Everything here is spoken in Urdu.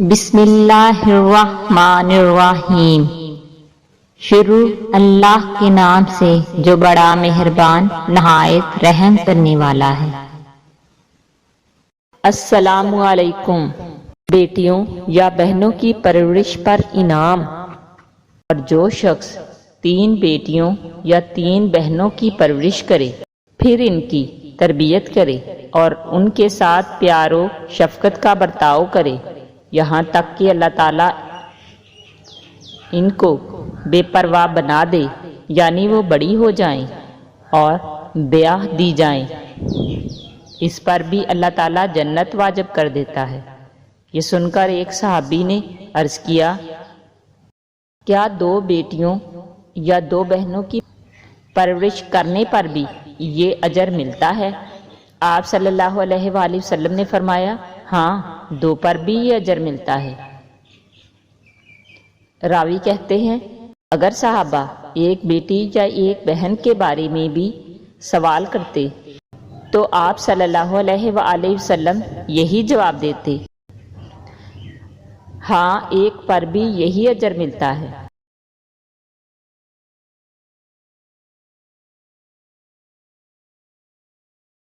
بسم اللہ الرحمن الرحیم۔ شروع اللہ کے نام سے جو بڑا مہربان نہایت رحم کرنے والا ہے۔ السلام علیکم۔ بیٹیوں یا بہنوں کی پرورش پر انعام۔ اور جو شخص 3 بیٹیوں یا 3 بہنوں کی پرورش کرے پھر ان کی تربیت کرے اور ان کے ساتھ پیار و شفقت کا برتاؤ کرے یہاں تک کہ اللہ تعالیٰ ان کو بے پرواہ بنا دے، یعنی وہ بڑی ہو جائیں اور بیاہ دی جائیں، اس پر بھی اللہ تعالیٰ جنت واجب کر دیتا ہے۔ یہ سن کر ایک صحابی نے عرض کیا، کیا 2 بیٹیوں یا 2 بہنوں کی پرورش کرنے پر بھی یہ اجر ملتا ہے؟ آپ صلی اللہ علیہ وآلہ وسلم نے فرمایا، ہاں 2 پر بھی یہ اجر ملتا ہے۔ راوی کہتے ہیں، اگر صحابہ ایک بیٹی یا ایک بہن کے بارے میں بھی سوال کرتے تو آپ صلی اللہ علیہ وآلہ وسلم یہی جواب دیتے، ہاں ایک پر بھی یہی اجر ملتا ہے۔